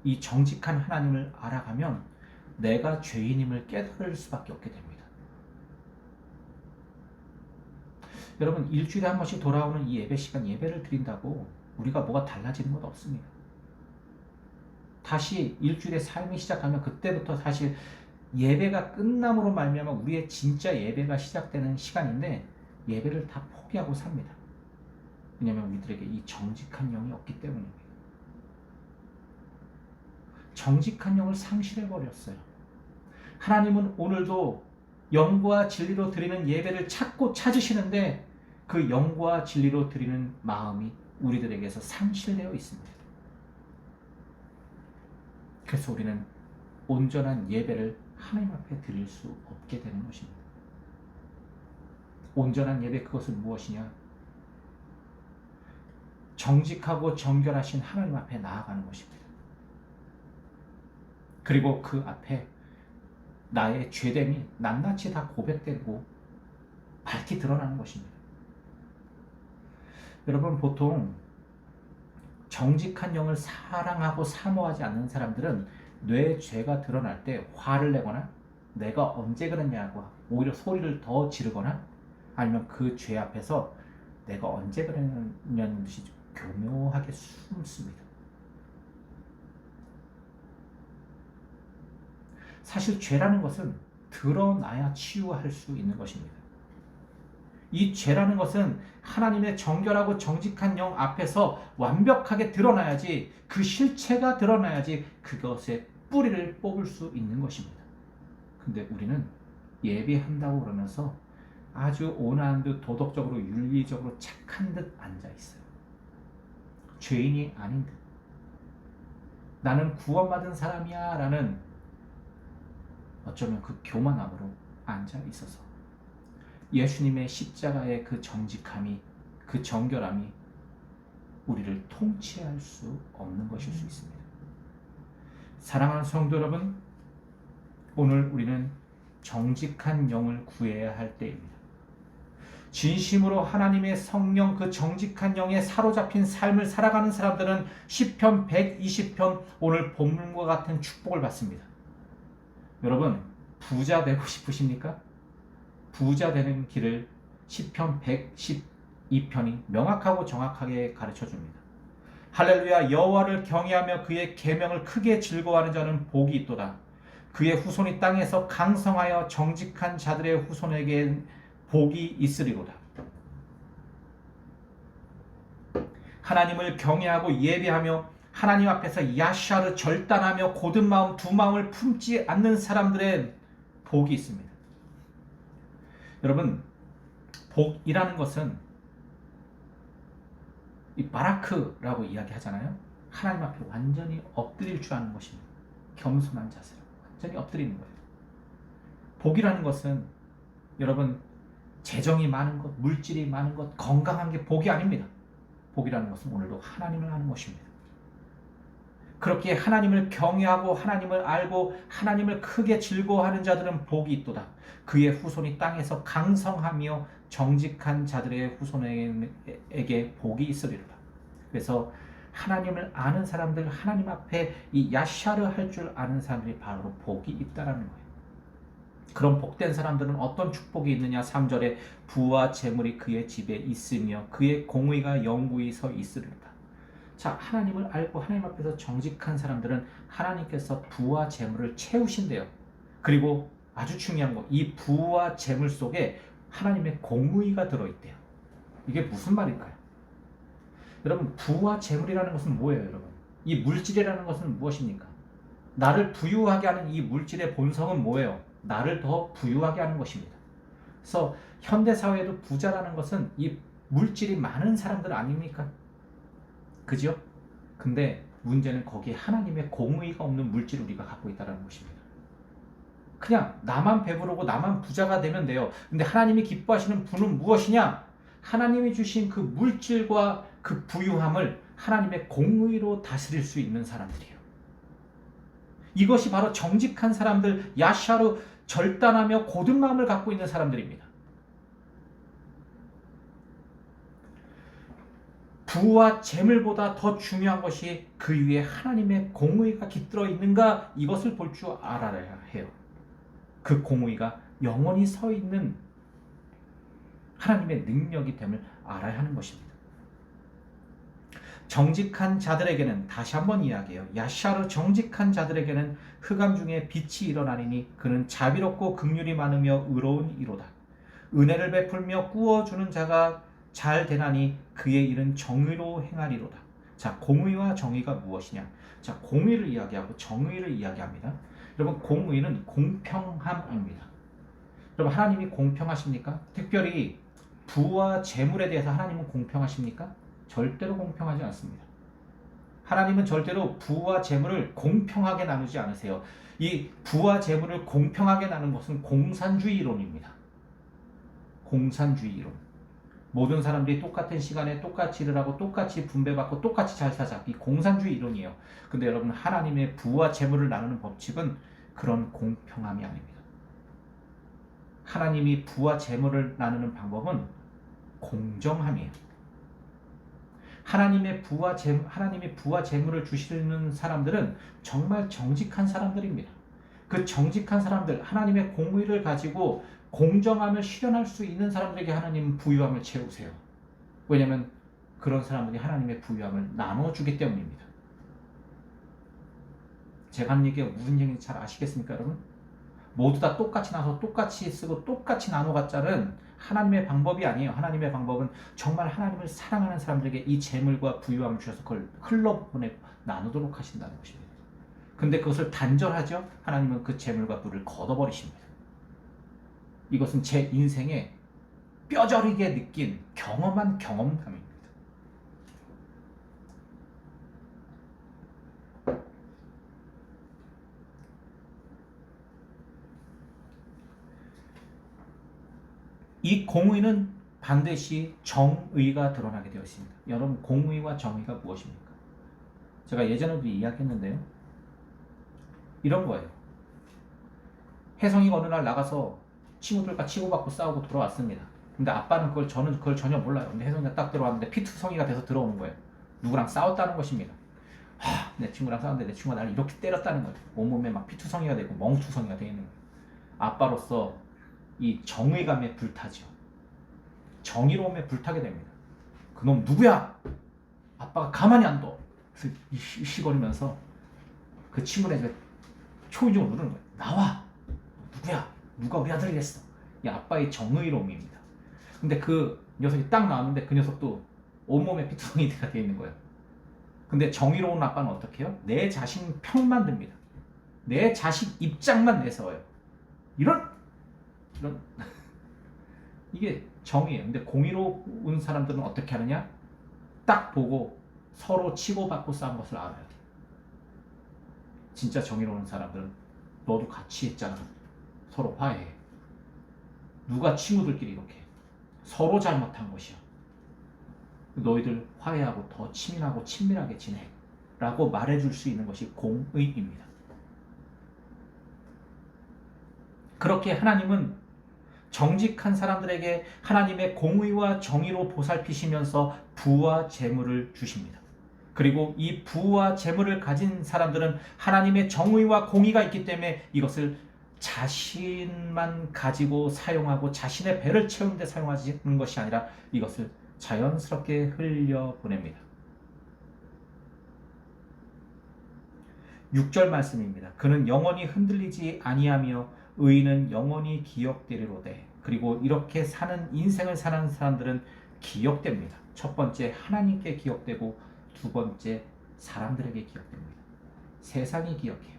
이 정직한 하나님을 알아가면 내가 죄인임을 깨달을 수밖에 없게 됩니다. 여러분, 일주일에 한 번씩 돌아오는 이 예배 시간, 예배를 드린다고 우리가 뭐가 달라지는 것 없습니다. 다시 일주일에 삶이 시작하면 그때부터 사실 예배가 끝남으로 말미암아 우리의 진짜 예배가 시작되는 시간인데 예배를 다 포기하고 삽니다. 왜냐하면 우리들에게 이 정직한 영이 없기 때문입니다. 정직한 영을 상실해버렸어요. 하나님은 오늘도 영과 진리로 드리는 예배를 찾고 찾으시는데 그 영과 진리로 드리는 마음이 우리들에게서 상실되어 있습니다. 그래서 우리는 온전한 예배를 하나님 앞에 드릴 수 없게 되는 것입니다. 온전한 예배, 그것은 무엇이냐? 정직하고 정결하신 하나님 앞에 나아가는 것입니다. 그리고 그 앞에 나의 죄됨이 낱낱이 다 고백되고 밝히 드러나는 것입니다. 여러분, 보통 정직한 영을 사랑하고 사모하지 않는 사람들은 뇌 죄가 드러날 때 화를 내거나 내가 언제 그랬냐고 오히려 소리를 더 지르거나 아니면 그 죄 앞에서 내가 언제 그랬냐는 듯이 교묘하게 숨습니다. 사실 죄라는 것은 드러나야 치유할 수 있는 것입니다. 이 죄라는 것은 하나님의 정결하고 정직한 영 앞에서 완벽하게 드러나야지, 그 실체가 드러나야지 그것의 뿌리를 뽑을 수 있는 것입니다. 근데 우리는 예배한다고 그러면서 아주 온화한 듯 도덕적으로 윤리적으로 착한 듯 앉아 있어요. 죄인이 아닌 듯. 나는 구원받은 사람이야 라는 어쩌면 그 교만함으로 앉아 있어서 예수님의 십자가의 그 정직함이, 그 정결함이 우리를 통치할 수 없는 것일 수 있습니다. 사랑하는 성도 여러분, 오늘 우리는 정직한 영을 구해야 할 때입니다. 진심으로 하나님의 성령, 그 정직한 영에 사로잡힌 삶을 살아가는 사람들은 시편 120편 오늘 본문과 같은 축복을 받습니다. 여러분, 부자 되고 싶으십니까? 부자 되는 길을 시편 112편이 명확하고 정확하게 가르쳐 줍니다. 할렐루야, 여호와를 경외하며 그의 계명을 크게 즐거워하는 자는 복이 있도다. 그의 후손이 땅에서 강성하여 정직한 자들의 후손에게 복이 있으리로다. 하나님을 경외하고 예배하며 하나님 앞에서 야샤르 절단하며 고든 마음 두 마음을 품지 않는 사람들의 복이 있습니다. 여러분, 복이라는 것은 이 바라크라고 이야기하잖아요. 하나님 앞에 완전히 엎드릴 줄 아는 것입니다. 겸손한 자세로 완전히 엎드리는 거예요. 복이라는 것은 여러분, 재정이 많은 것, 물질이 많은 것, 건강한 게 복이 아닙니다. 복이라는 것은 오늘도 하나님을 아는 것입니다. 그렇게 하나님을 경외하고 하나님을 알고 하나님을 크게 즐거워하는 자들은 복이 있도다. 그의 후손이 땅에서 강성하며 정직한 자들의 후손에게 복이 있으리로다. 그래서 하나님을 아는 사람들, 하나님 앞에 이 야샤르 할 줄 아는 사람들이 바로 복이 있다라는 거예요. 그런 복된 사람들은 어떤 축복이 있느냐? 3절에 부와 재물이 그의 집에 있으며 그의 공의가 영구히 서 있으리로다. 자, 하나님을 알고 하나님 앞에서 정직한 사람들은 하나님께서 부와 재물을 채우신대요. 그리고 아주 중요한 거, 이 부와 재물 속에 하나님의 공의가 들어있대요. 이게 무슨 말일까요? 여러분, 부와 재물이라는 것은 뭐예요, 여러분? 이 물질이라는 것은 무엇입니까? 나를 부유하게 하는 이 물질의 본성은 뭐예요? 나를 더 부유하게 하는 것입니다. 그래서 현대사회에도 부자라는 것은 이 물질이 많은 사람들 아닙니까? 그죠? 근데 문제는 거기에 하나님의 공의가 없는 물질을 우리가 갖고 있다는 것입니다. 그냥 나만 배부르고 나만 부자가 되면 돼요. 근데 하나님이 기뻐하시는 부는 무엇이냐? 하나님이 주신 그 물질과 그 부유함을 하나님의 공의로 다스릴 수 있는 사람들이에요. 이것이 바로 정직한 사람들, 야샤르 절단하며 고든 마음을 갖고 있는 사람들입니다. 부와 재물보다 더 중요한 것이 그 위에 하나님의 공의가 깃들어 있는가, 이것을 볼 줄 알아야 해요. 그 공의가 영원히 서 있는 하나님의 능력이 됨을 알아야 하는 것입니다. 정직한 자들에게는, 다시 한번 이야기해요. 야샤르 정직한 자들에게는 흑암 중에 빛이 일어나리니 그는 자비롭고 긍휼이 많으며 의로운 이로다. 은혜를 베풀며 꾸어주는 자가 잘 되나니 그의 일은 정의로 행하리로다. 자, 공의와 정의가 무엇이냐? 자, 공의를 이야기하고 정의를 이야기합니다. 여러분, 공의는 공평함입니다. 여러분, 하나님이 공평하십니까? 특별히 부와 재물에 대해서 하나님은 공평하십니까? 절대로 공평하지 않습니다. 하나님은 절대로 부와 재물을 공평하게 나누지 않으세요. 이 부와 재물을 공평하게 나누는 것은 공산주의 이론입니다. 공산주의 이론. 모든 사람들이 똑같은 시간에 똑같이 일을 하고 똑같이 분배받고 똑같이 잘 사자. 이 공산주의 이론이에요. 근데 여러분, 하나님의 부와 재물을 나누는 법칙은 그런 공평함이 아닙니다. 하나님이 부와 재물을 나누는 방법은 공정함이에요. 하나님이 부와 재물을 주시는 사람들은 정말 정직한 사람들입니다. 그 정직한 사람들, 하나님의 공의를 가지고 공정함을 실현할 수 있는 사람들에게 하나님은 부유함을 채우세요. 왜냐하면 그런 사람들이 하나님의 부유함을 나눠주기 때문입니다. 제가 하는 얘기가 무슨 얘기인지 잘 아시겠습니까, 여러분? 모두 다 똑같이 나서 똑같이 쓰고 똑같이 나눠갔자는 하나님의 방법이 아니에요. 하나님의 방법은 정말 하나님을 사랑하는 사람들에게 이 재물과 부유함을 주셔서 그걸 흘러보내고 나누도록 하신다는 것입니다. 근데 그것을 단절하죠. 하나님은 그 재물과 부를 걷어버리십니다. 이것은 제 인생에 뼈저리게 느낀 경험한 경험담입니다. 이 공의는 반드시 정의가 드러나게 되어 있습니다. 여러분, 공의와 정의가 무엇입니까? 제가 예전에도 이야기했는데요. 이런 거예요. 혜성이가 어느 날 나가서 친구들과 치고받고 싸우고 돌아왔습니다. 근데 아빠는 저는 그걸 전혀 몰라요. 근데 혜성이가 딱 들어왔는데 피투성이가 돼서 들어오는 거예요. 누구랑 싸웠다는 것입니다. 내 친구랑 싸웠는데 내 친구가 나를 이렇게 때렸다는 거예요. 온몸에 막 피투성이가 되고 멍투성이가 되어 있는 거예요. 아빠로서 이 정의감에 불타죠. 정의로움에 불타게 됩니다. 그놈 누구야? 아빠가 가만히 안 둬. 그래서 이시거리면서 그 친구네 집에 초인종을 누르는 거예요. 나와! 누구야? 누가 우리 아들을 했어? 이 아빠의 정의로움입니다. 근데 그 녀석이 딱 나왔는데 그 녀석도 온몸에 피투성이가 되어 있는 거예요. 근데 정의로운 아빠는 어떻게 해요? 내 자신 편만 듭니다. 내 자식 입장만 내세워요. 이런 이게 정의예요. 근데 공의로운 사람들은 어떻게 하느냐? 딱 보고 서로 치고받고 싸운 것을 알아야 돼. 진짜 정의로운 사람들은 너도 같이 했잖아. 서로 화해해. 누가 친구들끼리 이렇게 해. 서로 잘못한 것이야. 너희들 화해하고 더 친밀하고 친밀하게 지내. 라고 말해줄 수 있는 것이 공의입니다. 그렇게 하나님은 정직한 사람들에게 하나님의 공의와 정의로 보살피시면서 부와 재물을 주십니다. 그리고 이 부와 재물을 가진 사람들은 하나님의 정의와 공의가 있기 때문에 이것을 자신만 가지고 사용하고 자신의 배를 채우는 데 사용하는 것이 아니라 이것을 자연스럽게 흘려보냅니다. 6절 말씀입니다. 그는 영원히 흔들리지 아니하며 의인은 영원히 기억되리로되. 그리고 이렇게 사는 인생을 사는 사람들은 기억됩니다. 첫 번째 하나님께 기억되고 두 번째 사람들에게 기억됩니다. 세상이 기억해요.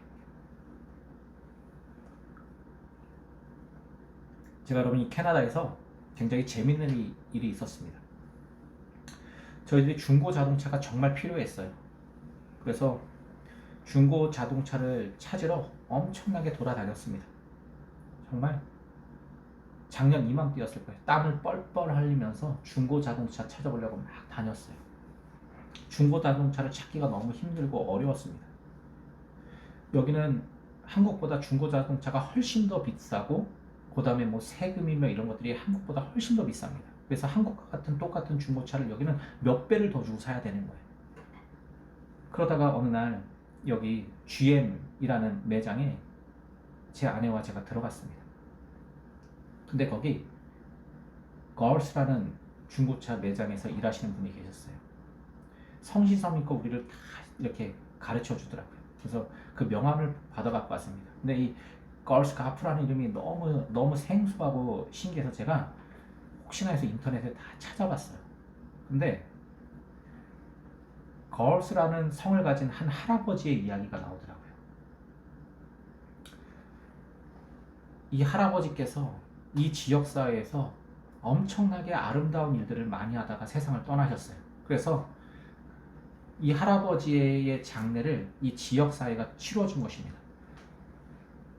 제가 여러분이 캐나다에서 굉장히 재밌는 일이 있었습니다. 저희들이 중고 자동차가 정말 필요했어요. 그래서 중고 자동차를 찾으러 엄청나게 돌아다녔습니다. 정말 작년 이맘때였을 거예요. 땀을 뻘뻘 흘리면서 중고 자동차 찾아보려고 막 다녔어요. 중고 자동차를 찾기가 너무 힘들고 어려웠습니다. 여기는 한국보다 중고 자동차가 훨씬 더 비싸고 그 다음에 뭐 세금이며 이런 것들이 한국보다 훨씬 더 비쌉니다. 그래서 한국과 같은 똑같은 중고차를 여기는 몇 배를 더 주고 사야 되는 거예요. 그러다가 어느 날 여기 GM이라는 매장에 제 아내와 제가 들어갔습니다. 근데 거기 걸스라는 중고차 매장에서 일하시는 분이 계셨어요. 성실성의껏 우리를 다 이렇게 가르쳐 주더라고요. 그래서 그 명함을 받아갖고 왔습니다. 근데 이 걸스 가프라는 이름이 너무 생소하고 신기해서 제가 혹시나 해서 인터넷에 다 찾아봤어요. 근데 걸스라는 성을 가진 한 할아버지의 이야기가 나오더라고요. 이 할아버지께서 이 지역사회에서 엄청나게 아름다운 일들을 많이 하다가 세상을 떠나셨어요. 그래서 이 할아버지의 장례를 이 지역사회가 치러준 것입니다.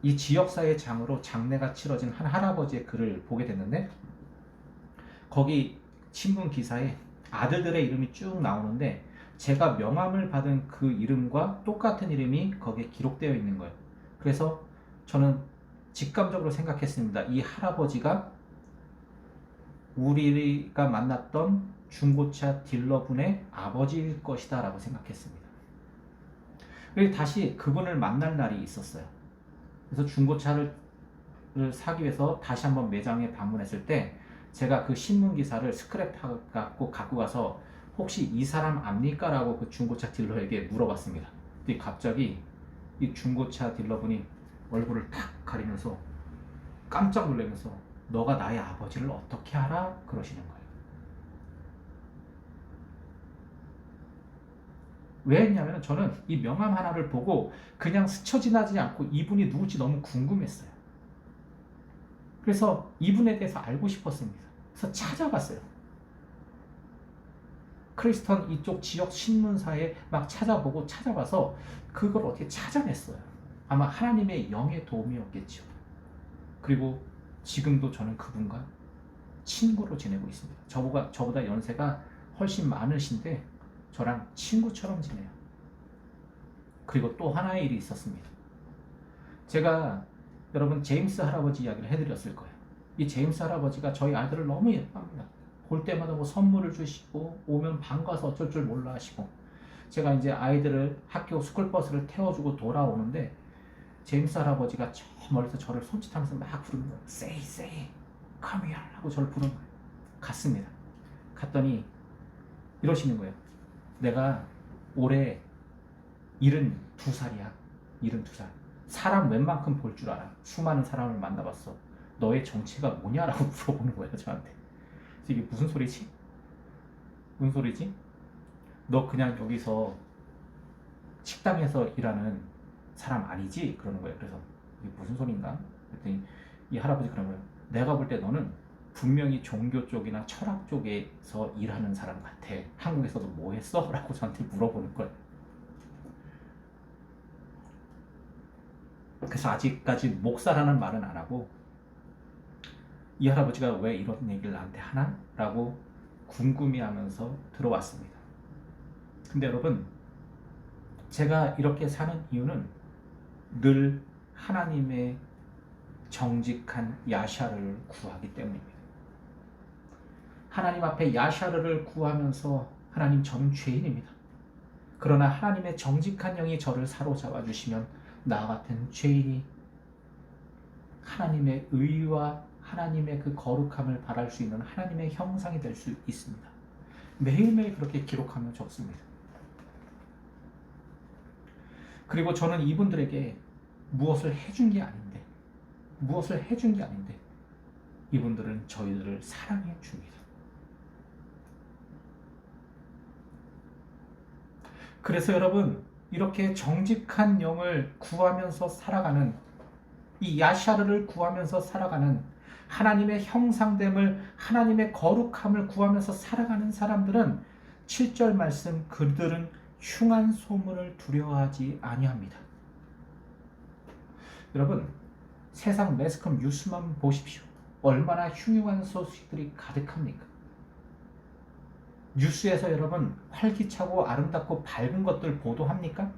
이 지역사회 장으로 장례가 치러진 한 할아버지의 글을 보게 됐는데 거기 신문 기사에 아들들의 이름이 쭉 나오는데 제가 명함을 받은 그 이름과 똑같은 이름이 거기에 기록되어 있는 거예요. 그래서 저는 직감적으로 생각했습니다. 이 할아버지가 우리가 만났던 중고차 딜러분의 아버지일 것이다 라고 생각했습니다. 그리고 다시 그분을 만날 날이 있었어요. 그래서 중고차를 사기 위해서 다시 한번 매장에 방문했을 때 제가 그 신문 기사를 스크랩 갖고 가서 혹시 이 사람 압니까? 라고 그 중고차 딜러에게 물어봤습니다. 근데 갑자기 이 중고차 딜러분이 얼굴을 탁 가리면서 깜짝 놀라면서 너가 나의 아버지를 어떻게 알아? 그러시는 거예요. 왜 했냐면 저는 이 명함 하나를 보고 그냥 스쳐 지나지 않고 이분이 누굴지 너무 궁금했어요. 그래서 이분에 대해서 알고 싶었습니다. 그래서 찾아봤어요. 크리스턴 이쪽 지역 신문사에 막 찾아봐서 그걸 어떻게 찾아냈어요. 아마 하나님의 영의 도움이었겠죠. 그리고 지금도 저는 그분과 친구로 지내고 있습니다. 저보다 연세가 훨씬 많으신데 저랑 친구처럼 지내요. 그리고 또 하나의 일이 있었습니다. 제가 여러분 제임스 할아버지 이야기를 해드렸을 거예요. 이 제임스 할아버지가 저희 아들을 너무 예뻐합니다. 볼 때마다 뭐 선물을 주시고 오면 반가워서 어쩔 줄 몰라 하시고, 제가 이제 아이들을 학교 스쿨버스를 태워주고 돌아오는데 제임스 할아버지가 저 멀리서 저를 손짓하면서 막 부르는 거예요. Say, come here 하고 저를 부르는 거예요. 갔습니다. 갔더니 이러시는 거예요. 내가 올해 72살이야. 72살. 사람 웬만큼 볼 줄 알아. 수많은 사람을 만나봤어. 너의 정체가 뭐냐라고 물어보는 거예요, 저한테. 이게 무슨 소리지? 무슨 소리지? 너 그냥 여기서 식당에서 일하는 사람 아니지? 그러는 거예요. 그래서 이게 무슨 소린가? 그랬더니 이 할아버지 그런 거예요. 내가 볼 때 너는 분명히 종교 쪽이나 철학 쪽에서 일하는 사람 같아. 한국에서도 뭐 했어? 라고 저한테 물어보는 거예요. 그래서 아직까지 목사라는 말은 안 하고 이 할아버지가 왜 이런 얘기를 나한테 하나? 라고 궁금해하면서 들어왔습니다. 근데 여러분, 제가 이렇게 사는 이유는 늘 하나님의 정직한 야샤르를 구하기 때문입니다. 하나님 앞에 야샤르를 구하면서 하나님, 저는 죄인입니다. 그러나 하나님의 정직한 영이 저를 사로잡아 주시면 나 같은 죄인이 하나님의 의와 하나님의 그 거룩함을 바랄 수 있는 하나님의 형상이 될 수 있습니다. 매일매일 그렇게 기록하며 적습니다. 그리고 저는 이분들에게 무엇을 해준 게 아닌데 이분들은 저희들을 사랑해 줍니다. 그래서 여러분, 이렇게 정직한 영을 구하면서 살아가는, 이 야샤르를 구하면서 살아가는, 하나님의 형상됨을, 하나님의 거룩함을 구하면서 살아가는 사람들은 7절 말씀, 그들은 흉한 소문을 두려워하지 아니합니다. 여러분, 세상 매스컴 뉴스만 보십시오. 얼마나 흉흉한 소식들이 가득합니까? 뉴스에서 여러분 활기차고 아름답고 밝은 것들 보도합니까?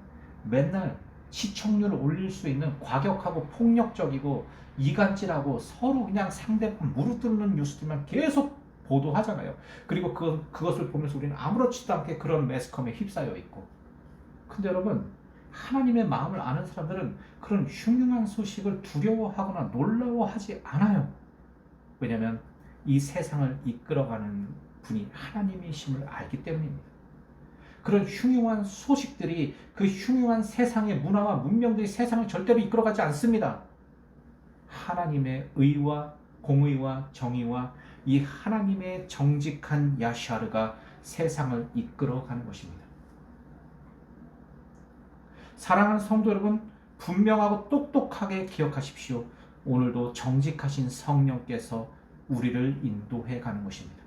맨날 시청률을 올릴 수 있는 과격하고 폭력적이고 이간질하고 서로 그냥 상대방 무릎 꿇는 뉴스들만 계속 보도하잖아요. 그리고 그것을 보면서 우리는 아무렇지도 않게 그런 매스컴에 휩싸여 있고. 근데 여러분, 하나님의 마음을 아는 사람들은 그런 흉흉한 소식을 두려워하거나 놀라워하지 않아요. 왜냐하면 이 세상을 이끌어가는 분이 하나님이심을 알기 때문입니다. 그런 흉흉한 소식들이, 그 흉흉한 세상의 문화와 문명들이 세상을 절대로 이끌어가지 않습니다. 하나님의 의와 공의와 정의와 이 하나님의 정직한 야샤르가 세상을 이끌어가는 것입니다. 사랑하는 성도 여러분, 분명하고 똑똑하게 기억하십시오. 오늘도 정직하신 성령께서 우리를 인도해 가는 것입니다.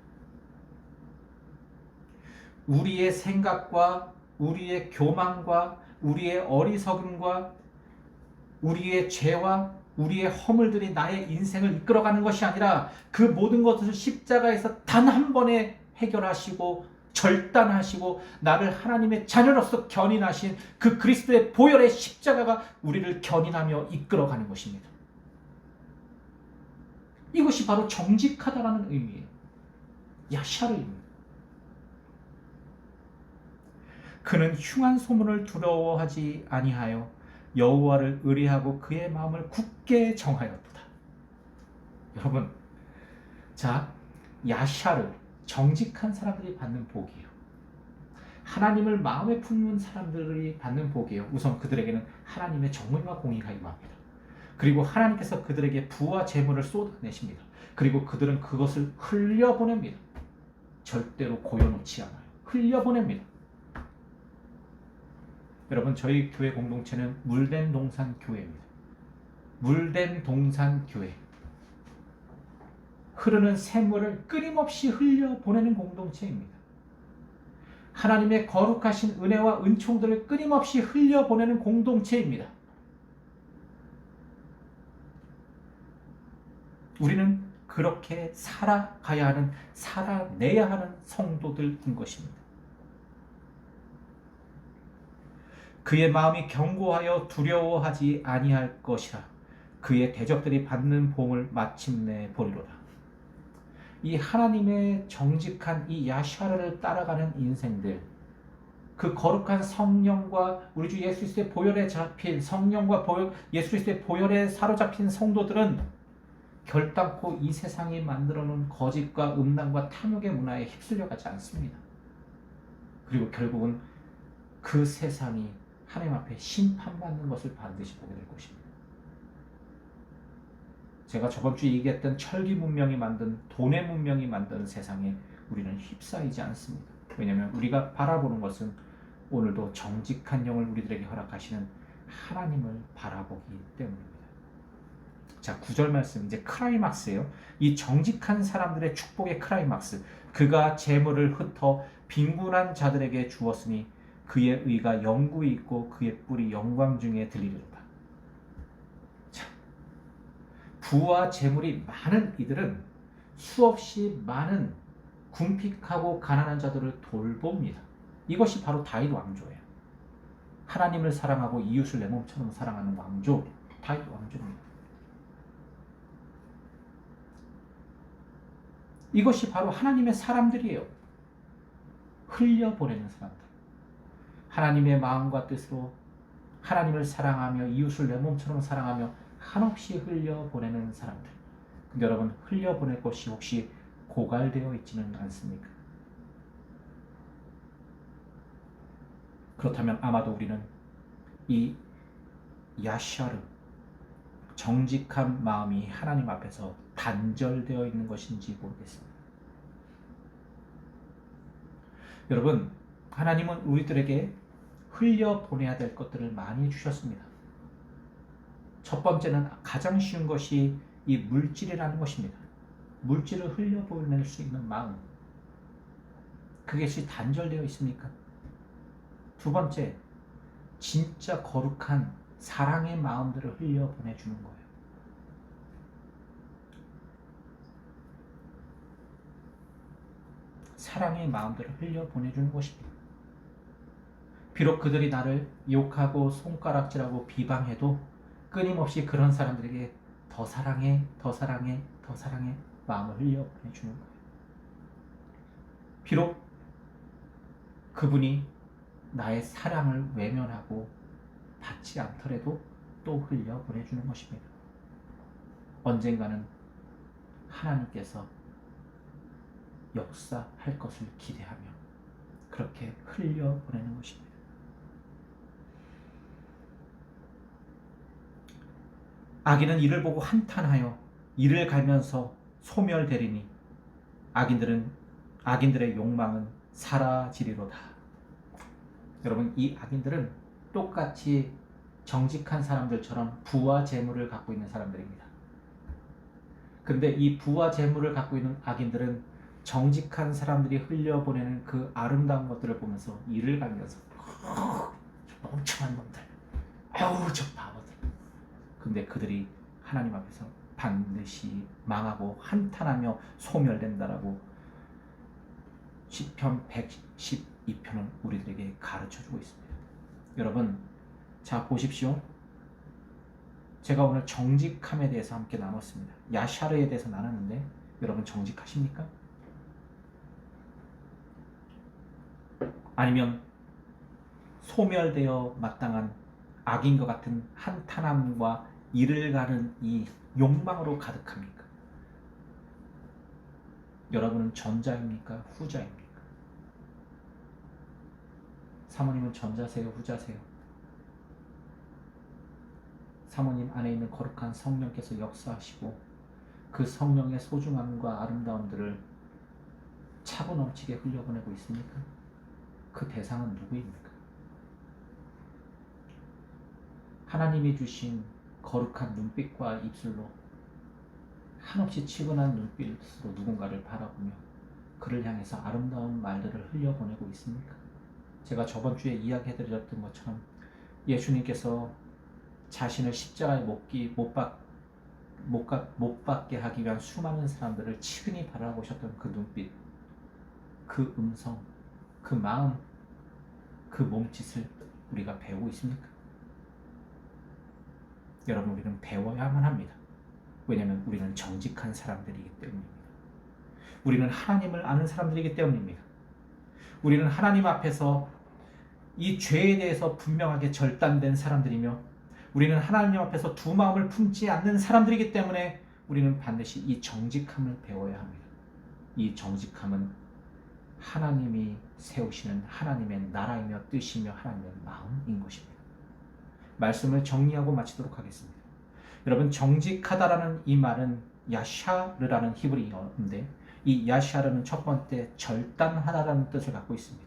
우리의 생각과 우리의 교만과 우리의 어리석음과 우리의 죄와 우리의 허물들이 나의 인생을 이끌어가는 것이 아니라 그 모든 것을 십자가에서 단 한 번에 해결하시고 절단하시고 나를 하나님의 자녀로서 견인하신 그 그리스도의 보혈의 십자가가 우리를 견인하며 이끌어가는 것입니다. 이것이 바로 정직하다라는 의미예요. 야샤르입니다. 그는 흉한 소문을 두려워하지 아니하여 여호와를 의뢰하고 그의 마음을 굳게 정하였도다. 여러분, 자, 야샤르, 정직한 사람들이 받는 복이에요. 하나님을 마음에 품는 사람들이 받는 복이에요. 우선 그들에게는 하나님의 정의와 공의가 임합니다. 그리고 하나님께서 그들에게 부와 재물을 쏟아내십니다. 그리고 그들은 그것을 흘려보냅니다. 절대로 고여놓지 않아요. 흘려보냅니다. 여러분, 저희 교회 공동체는 물된 동산 교회입니다. 물된 동산 교회. 흐르는 샘물을 끊임없이 흘려보내는 공동체입니다. 하나님의 거룩하신 은혜와 은총들을 끊임없이 흘려보내는 공동체입니다. 우리는 그렇게 살아가야 하는, 살아내야 하는 성도들인 것입니다. 그의 마음이 견고하여 두려워하지 아니할 것이라. 그의 대적들이 받는 봉을 마침내 보리로다. 이 하나님의 정직한 이 야샤르를 따라가는 인생들, 그 거룩한 성령과 우리 주 예수 그리스도의 보혈에 잡힌 성령과 예수 그리스도의 보혈에 사로잡힌 성도들은 결단코 이 세상이 만들어 놓은 거짓과 음란과 탐욕의 문화에 휩쓸려가지 않습니다. 그리고 결국은 그 세상이 하나님 앞에 심판받는 것을 반드시 보게 될 것입니다. 제가 저번 주에 얘기했던 철기 문명이 만든, 돈의 문명이 만든 세상에 우리는 휩싸이지 않습니다. 왜냐하면 우리가 바라보는 것은 오늘도 정직한 영을 우리들에게 허락하시는 하나님을 바라보기 때문입니다. 자, 9절 말씀, 이제 클라이막스예요. 이 정직한 사람들의 축복의 클라이막스. 그가 재물을 흩어 빈곤한 자들에게 주었으니 그의 의가 영구히 있고 그의 뿔이 영광 중에 들리리로다. 자, 부와 재물이 많은 이들은 수없이 많은 궁핍하고 가난한 자들을 돌봅니다. 이것이 바로 다윗 왕조예요. 하나님을 사랑하고 이웃을 내 몸처럼 사랑하는 왕조, 다윗 왕조입니다. 이것이 바로 하나님의 사람들이에요. 흘려보내는 사람들. 하나님의 마음과 뜻으로 하나님을 사랑하며 이웃을 내 몸처럼 사랑하며 한없이 흘려보내는 사람들. 근데 여러분, 흘려보낼 것이 혹시 고갈되어 있지는 않습니까? 그렇다면 아마도 우리는 이 야샤르, 정직한 마음이 하나님 앞에서 단절되어 있는 것인지 모르겠습니다. 여러분, 하나님은 우리들에게 흘려보내야 될 것들을 많이 주셨습니다. 첫 번째는 가장 쉬운 것이 이 물질이라는 것입니다. 물질을 흘려보낼 수 있는 마음. 그것이 단절되어 있습니까? 두 번째, 진짜 거룩한 사랑의 마음들을 흘려보내주는 거예요. 사랑의 마음들을 흘려보내주는 것입니다. 비록 그들이 나를 욕하고 손가락질하고 비방해도 끊임없이 그런 사람들에게 더 사랑해, 더 사랑해, 더 사랑해 마음을 흘려보내주는 거예요. 비록 그분이 나의 사랑을 외면하고 받지 않더라도 또 흘려보내주는 것입니다. 언젠가는 하나님께서 역사할 것을 기대하며 그렇게 흘려보내는 것입니다. 악인은 이를 보고 한탄하여 이를 갈면서 소멸되리니 악인들의 욕망은 사라지리로다. 여러분, 이 악인들은 똑같이 정직한 사람들처럼 부와 재물을 갖고 있는 사람들입니다. 근데 이 부와 재물을 갖고 있는 악인들은 정직한 사람들이 흘려보내는 그 아름다운 것들을 보면서 이를 갈면서 멍청한 놈들, 아우 저 바보들. 근데 그들이 하나님 앞에서 반드시 망하고 한탄하며 소멸된다라고 시편 112편은 우리들에게 가르쳐주고 있습니다. 여러분, 자 보십시오. 제가 오늘 정직함에 대해서 함께 나눴습니다. 야샤르에 대해서 나눴는데 여러분 정직하십니까? 아니면 소멸되어 마땅한 악인과 같은 한탄함과 이를 가는 이 욕망으로 가득합니까? 여러분은 전자입니까? 후자입니까? 사모님은 전자세요? 후자세요? 사모님 안에 있는 거룩한 성령께서 역사하시고 그 성령의 소중함과 아름다움들을 차고 넘치게 흘려보내고 있습니까? 그 대상은 누구입니까? 하나님이 주신 거룩한 눈빛과 입술로 한없이 치근한 눈빛으로 누군가를 바라보며 그를 향해서 아름다운 말들을 흘려보내고 있습니까? 제가 저번 주에 이야기해드렸던 것처럼 예수님께서 자신을 십자가에 못 박게 하기 위한 수많은 사람들을 치근히 바라보셨던 그 눈빛, 그 음성, 그 마음, 그 몸짓을 우리가 배우고 있습니까? 여러분, 우리는 배워야만 합니다. 왜냐하면 우리는 정직한 사람들이기 때문입니다. 우리는 하나님을 아는 사람들이기 때문입니다. 우리는 하나님 앞에서 이 죄에 대해서 분명하게 절단된 사람들이며 우리는 하나님 앞에서 두 마음을 품지 않는 사람들이기 때문에 우리는 반드시 이 정직함을 배워야 합니다. 이 정직함은 하나님이 세우시는 하나님의 나라이며 뜻이며 하나님의 마음인 것입니다. 말씀을 정리하고 마치도록 하겠습니다. 여러분, 정직하다라는 이 말은 야샤르라는 히브리어인데 이 야샤르는 첫 번째 절단하다라는 뜻을 갖고 있습니다.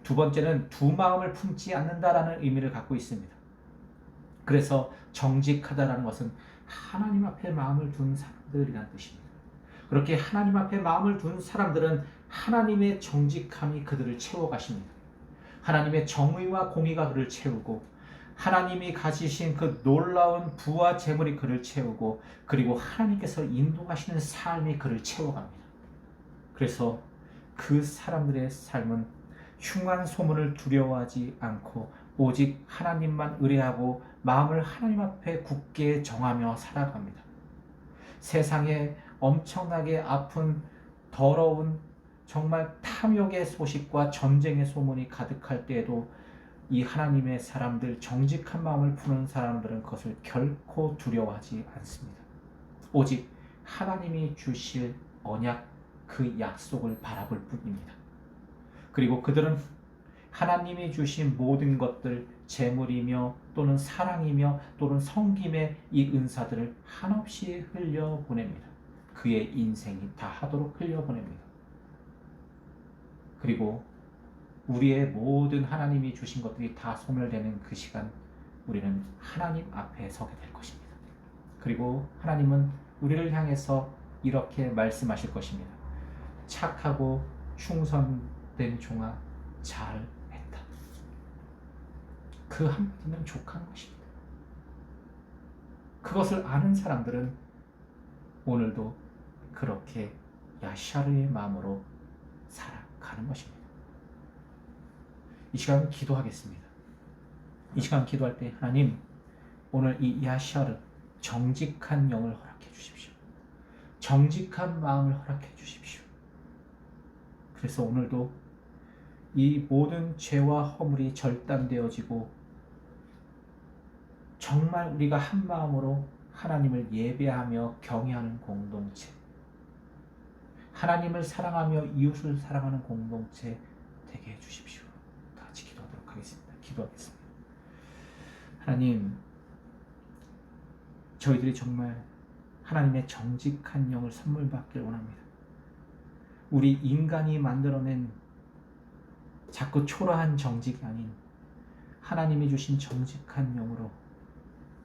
두 번째는 두 마음을 품지 않는다라는 의미를 갖고 있습니다. 그래서 정직하다라는 것은 하나님 앞에 마음을 둔 사람들이라는 뜻입니다. 그렇게 하나님 앞에 마음을 둔 사람들은 하나님의 정직함이 그들을 채워가십니다. 하나님의 정의와 공의가 그를 채우고 하나님이 가지신 그 놀라운 부와 재물이 그를 채우고 그리고 하나님께서 인도하시는 삶이 그를 채워갑니다. 그래서 그 사람들의 삶은 흉한 소문을 두려워하지 않고 오직 하나님만 의뢰하고 마음을 하나님 앞에 굳게 정하며 살아갑니다. 세상에 엄청나게 아픈 더러운 정말 탐욕의 소식과 전쟁의 소문이 가득할 때에도 이 하나님의 사람들, 정직한 마음을 푸는 사람들은 그것을 결코 두려워하지 않습니다. 오직 하나님이 주실 언약, 그 약속을 바라볼 뿐입니다. 그리고 그들은 하나님이 주신 모든 것들, 재물이며 또는 사랑이며 또는 섬김의 이 은사들을 한없이 흘려보냅니다. 그의 인생이 다하도록 흘려보냅니다. 그리고 우리의 모든 하나님이 주신 것들이 다 소멸되는 그 시간, 우리는 하나님 앞에 서게 될 것입니다. 그리고 하나님은 우리를 향해서 이렇게 말씀하실 것입니다. 착하고 충성된 종아, 잘했다. 그 한마디면 족한 것입니다. 그것을 아는 사람들은 오늘도 그렇게 야샤르의 마음으로 살아가는 것입니다. 이 시간 기도하겠습니다. 이 시간 기도할 때 하나님, 오늘 이 야샤르 정직한 영을 허락해 주십시오. 정직한 마음을 허락해 주십시오. 그래서 오늘도 이 모든 죄와 허물이 절단되어지고 정말 우리가 한 마음으로 하나님을 예배하며 경외하는 공동체, 하나님을 사랑하며 이웃을 사랑하는 공동체 되게 해주십시오. 다 같이 기도하도록 하겠습니다. 기도하겠습니다. 하나님, 저희들이 정말 하나님의 정직한 영을 선물 받길 원합니다. 우리 인간이 만들어낸 자꾸 초라한 정직이 아닌 하나님이 주신 정직한 영으로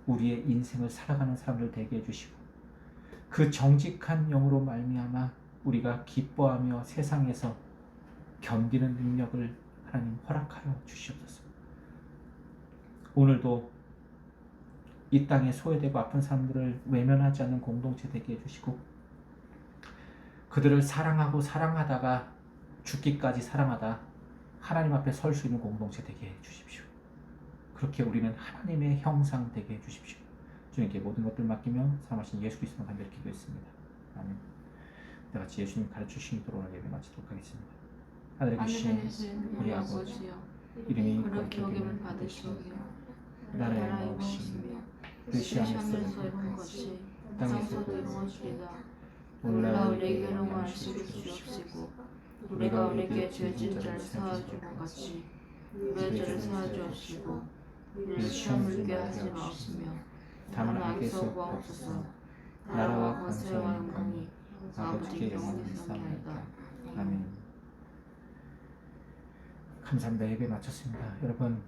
우리의 인생을 살아가는 사람들 되게 해주시고 그 정직한 영으로 말미암아 우리가 기뻐하며 세상에서 견디는 능력을 하나님 허락하여 주시옵소서. 오늘도 이 땅에 소외되고 아픈 사람들을 외면하지 않는 공동체 되게 해주시고 그들을 사랑하고 사랑하다가 죽기까지 사랑하다 하나님 앞에 설 수 있는 공동체 되게 해주십시오. 그렇게 우리는 하나님의 형상 되게 해주십시오. 주님께 모든 것들 맡기며 사랑하신 예수 그리스도 간절히 기도했습니다. 아멘. 다 같이 예수님 가르치신 대로 오늘 예배 마치도록 하겠습니다. 하늘에 계신 우리 아버지여, 이름이
거룩히 여김을 받으시오며
나라의 마음이시며 뜻이 하늘에서
이룬 것이
땅에서도
이루어지리다.
오늘날
우리에게로 말씀을 주시옵시고 우리가 우리에게 죄진 자를 사하주는 같이 우리의 죄를 사하주옵시고 우리를 시험을 들게 하지 마옵시며 여기서 구하옵소서. 나라와 권세와 영광이 아버지께 영원히 있사옵나이다.
아멘. 감사합니다. 예배 마쳤습니다. 여러분,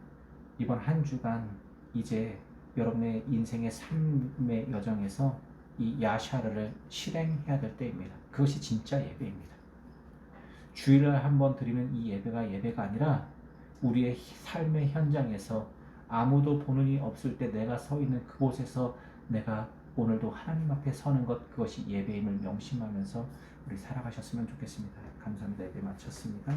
이번 한 주간 이제 여러분의 인생의 삶의 여정에서 이 야샤르를 실행해야 될 때입니다. 그것이 진짜 예배입니다. 주일날 한번 드리는 이 예배가 아니라 우리의 삶의 현장에서 아무도 보는 이 없을 때 내가 서 있는 그곳에서 내가 오늘도 하나님 앞에 서는 것, 그것이 예배임을 명심하면서 우리 살아가셨으면 좋겠습니다. 감사합니다. 예배 마쳤습니다.